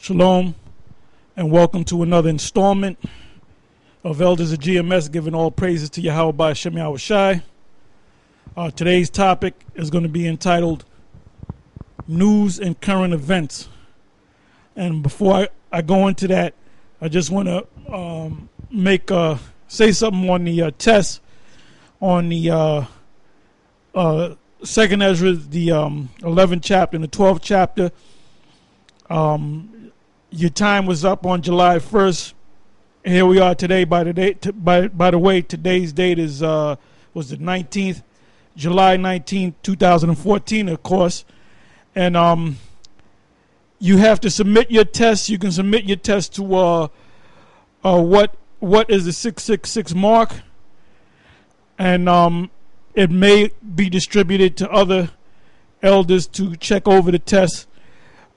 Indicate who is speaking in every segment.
Speaker 1: Shalom, and welcome to another installment of Elders of GMS, giving all praises to Yahweh by Hashem Yahushai. Today's topic is going to be entitled News and Current Events. And before I go into that, I just want to say something on the test on the Second Ezra, the 11th chapter and the 12th chapter. Your time was up on July 1st. Here we are today. By the way, today's date was the 19th, July 19th, 2014, of course. And you have to submit your test. You can submit your test to what is the 666 mark, and it may be distributed to other elders to check over the test.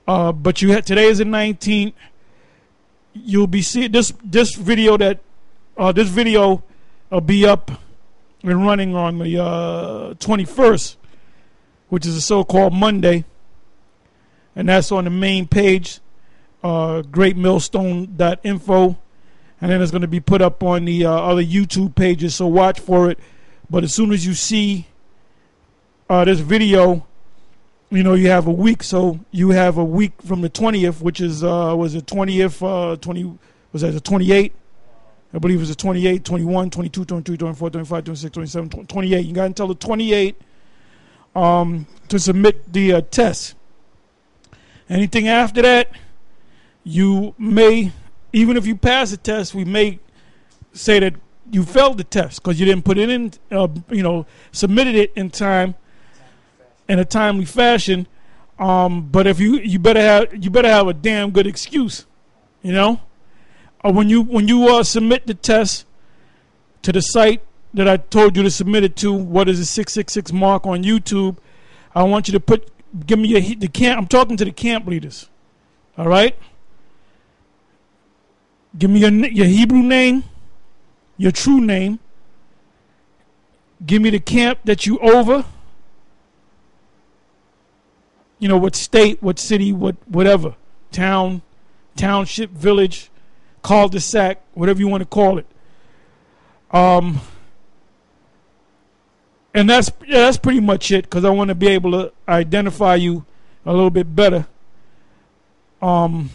Speaker 1: But today is the 19th. You'll be seeing this video will be up and running on the 21st, which is a so-called Monday, and that's on the main page, greatmillstone.info, and then it's going to be put up on the other YouTube pages. So watch for it. But as soon as you see this video, you know, you have a week. So you have a week from the 20th, which is, was it 20th, was that the 28th? I believe it was the 28th, 21, 22, 23, 24, 25, 26, 27, 28. You got until the 28th to submit the test. Anything after that, you may, even if you pass the test, we may say that you failed the test because you didn't put it in, submitted it in time, in a timely fashion. But if you better have a damn good excuse, you know. When you submit the test to the site that I told you to submit it to, what is the 666 mark on YouTube, I want you to give me the camp. I'm talking to the camp leaders. All right. Give me your Hebrew name, your true name. Give me the camp that you over. You know, what state, what city, whatever, town, township, village, cul-de-sac, whatever you want to call it. And that's pretty much it, because I want to be able to identify you a little bit better on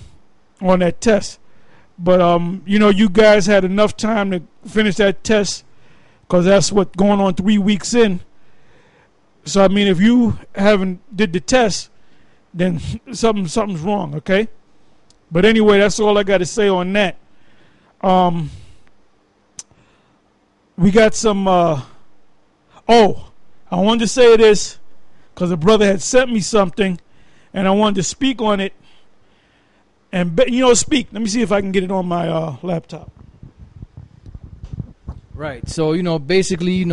Speaker 1: that test. But you guys had enough time to finish that test, because that's what's going on 3 weeks in. So I mean, if you haven't did the test, then something's wrong, okay? But anyway, that's all I got to say on that. We got some, I wanted to say this because a brother had sent me something, and I wanted to speak on it. And, speak. Let me see if I can get it on my laptop.
Speaker 2: Right. So, basically,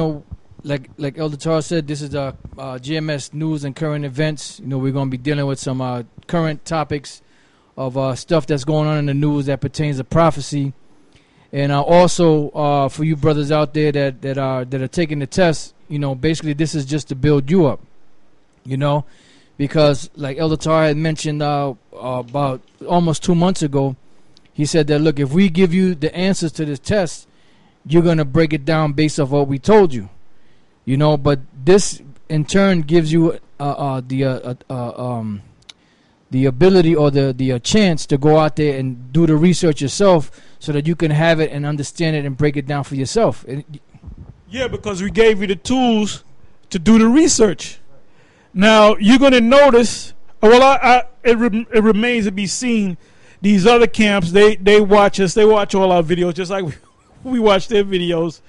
Speaker 2: like Elder Charles said, this is the GMS news and current events. We're going to be dealing with some current topics of stuff that's going on in the news that pertains to prophecy, and also for you brothers out there that are taking the test, basically this is just to build you up, because like Elder Tar had mentioned about almost 2 months ago, he said that look, if we give you the answers to this test, you're gonna break it down based off what we told you. But this in turn gives you the ability or the chance to go out there and do the research yourself, so that you can have it and understand it and break it down for yourself.
Speaker 1: Yeah, because we gave you the tools to do the research. Now you're going to notice. Well, it remains to be seen. These other camps, they watch us. They watch all our videos, just like we watch their videos.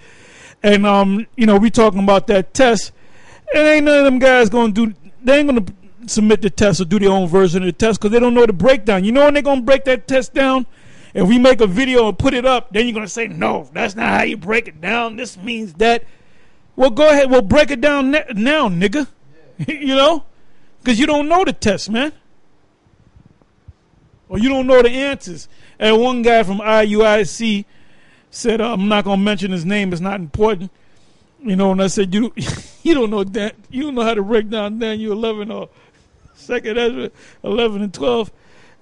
Speaker 1: And we talking about that test, and ain't none of them guys going to do. They ain't going to submit the test or do their own version of the test, because they don't know the breakdown. You know when they're going to break that test down? If we make a video and put it up, then you're going to say, no, that's not how you break it down. This means that. Well, go ahead. We'll break it down now, nigga. Yeah. Because you don't know the test, man. Or you don't know the answers. And one guy from IUIC said, I'm not going to mention his name. It's not important. And I said, you don't know that. You don't know how to break down Daniel 11 or 2nd Ezra 11 and 12.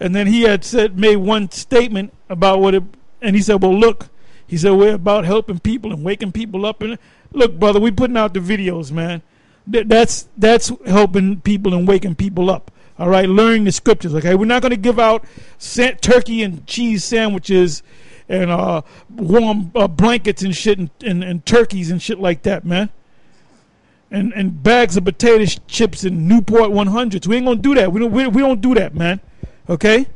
Speaker 1: And then he had made one statement about what it, and he said, well, look, he said, we're about helping people and waking people up. And look, brother, we putting out the videos, man. That's helping people and waking people up. All right, learning the scriptures. Okay, we're not going to give out turkey and cheese sandwiches and warm blankets and shit and turkeys and shit like that, man. And bags of potato chips and Newport 100s. We ain't gonna do that. We don't do that, man. Okay?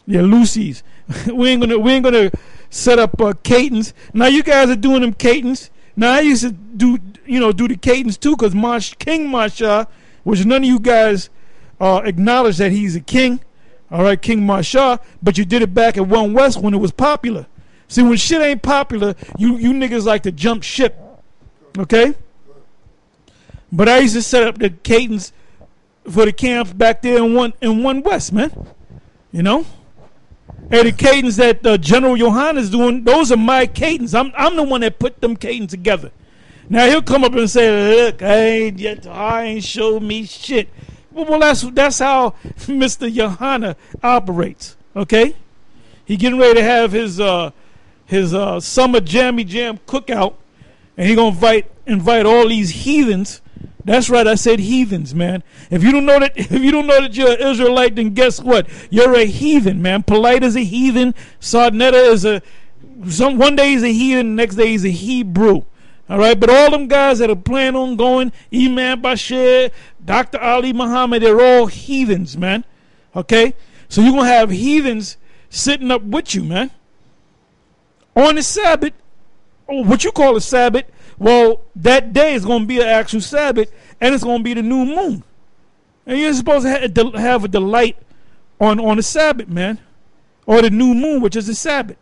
Speaker 1: Yeah, Lucy's. we ain't gonna set up Catons. Now you guys are doing them Catons. Now I used to do the Catons too, because King Masha, which none of you guys acknowledge that he's a king. All right, King Masha, but you did it back at One West when it was popular. See, when shit ain't popular, you niggas like to jump ship. Okay? But I used to set up the Catons for the camps back there in one West, man. You know? And the Catons that General Yohana's doing, those are my Catons. I'm the one that put them Catons together. Now he'll come up and say, look, I ain't showed me shit. Well, that's how Mr. Yohana operates. Okay? He getting ready to have his summer jammy jam cookout, and he gonna invite all these heathens. That's right, I said heathens, man. If you don't know that you're an Israelite, then guess what? You're a heathen, man. Polite is a heathen. Sarnetta is one day he's a heathen, the next day he's a Hebrew. All right, but all them guys that are planning on going, Imam Bashir, Dr. Ali Muhammad, they're all heathens, man. Okay, so you're gonna have heathens sitting up with you, man, on the Sabbath, or what you call a Sabbath. Well, that day is going to be an actual Sabbath, and it's going to be the new moon. And you're supposed to have a delight on the Sabbath, man, or the new moon, which is the Sabbath.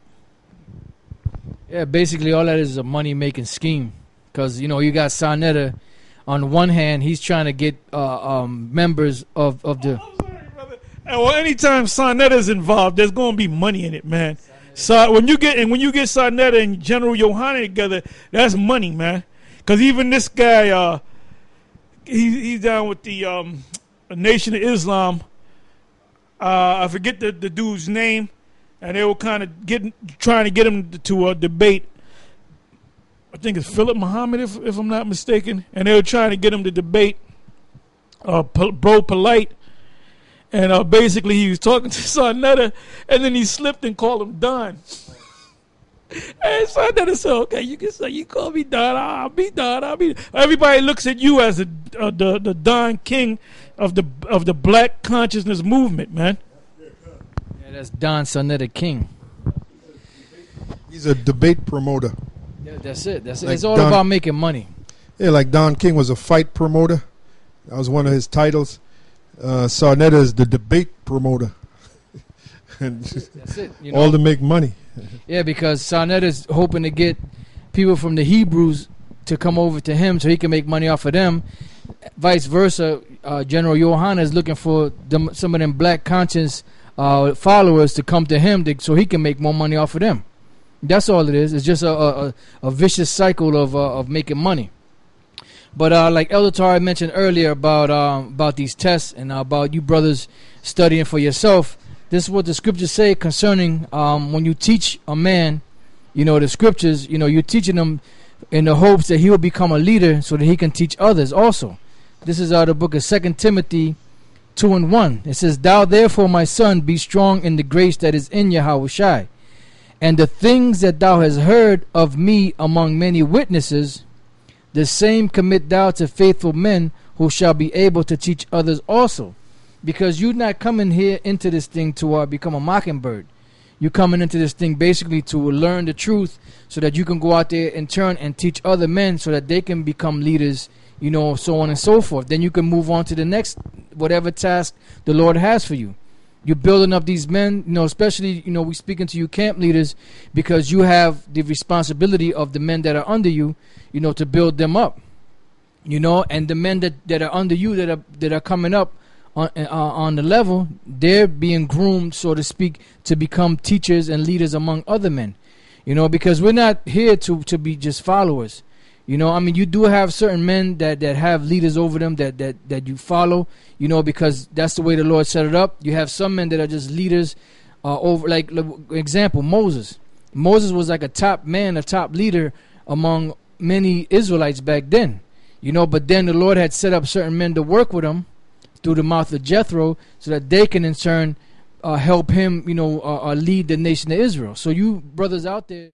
Speaker 2: Yeah, basically all that is a money-making scheme. Because, you got Sarnetta. On one hand, he's trying to get members of the...
Speaker 1: I'm sorry, brother. Well, anytime Sarnetta is involved, there's going to be money in it, man. So when you get Sarnetta and General Yohana together, that's money, man. Because even this guy, he's down with the Nation of Islam. I forget the dude's name, and they were kind of trying to get him to debate. I think it's Philip Muhammad, if I'm not mistaken, and they were trying to get him to debate Bro Polite. And basically he was talking to Sarnetta, and then he slipped and called him Don. And Sarnetta said, okay, you can say you call me Don, I'll be Don. Everybody looks at you as the Don King of the black consciousness movement, man.
Speaker 2: Yeah, that's Don Sarnetta King.
Speaker 3: He's a debate promoter.
Speaker 2: Yeah, that's it. Like it's all about making money.
Speaker 3: Yeah, like Don King was a fight promoter. That was one of his titles. Sarnetta is the debate promoter. And
Speaker 2: that's it.
Speaker 3: All to make money.
Speaker 2: Yeah, because Sarnetta is hoping to get people from the Hebrews to come over to him so he can make money off of them. Vice versa, General Yohana is looking for some of them black conscience followers to come to him so he can make more money off of them. That's all it is. It's just a vicious cycle of making money. But like Elder Tari mentioned earlier about these tests and about you brothers studying for yourself, this is what the scriptures say concerning when you teach a man, the scriptures, you're teaching him in the hopes that he will become a leader so that he can teach others also. This is out of the book of 2 Timothy 2:1. It says, "Thou therefore, my son, be strong in the grace that is in Yahushai, and the things that thou hast heard of me among many witnesses, the same commit thou to faithful men who shall be able to teach others also." Because you're not coming here into this thing to become a mockingbird. You're coming into this thing basically to learn the truth so that you can go out there and turn and teach other men so that they can become leaders, so on and so forth. Then you can move on to the next, whatever task the Lord has for you. You're building up these men, especially, we speaking to you camp leaders because you have the responsibility of the men that are under you, to build them up, and the men that are under you that are coming up on the level, they're being groomed, so to speak, to become teachers and leaders among other men, because we're not here to be just followers. You know, I mean, you do have certain men that have leaders over them that you follow, you know, because that's the way the Lord set it up. You have some men that are just leaders over, like example, Moses. Moses was like a top man, a top leader among many Israelites back then, you know, but then the Lord had set up certain men to work with him through the mouth of Jethro so that they can in turn help him, you know, lead the nation of Israel. So you brothers out there.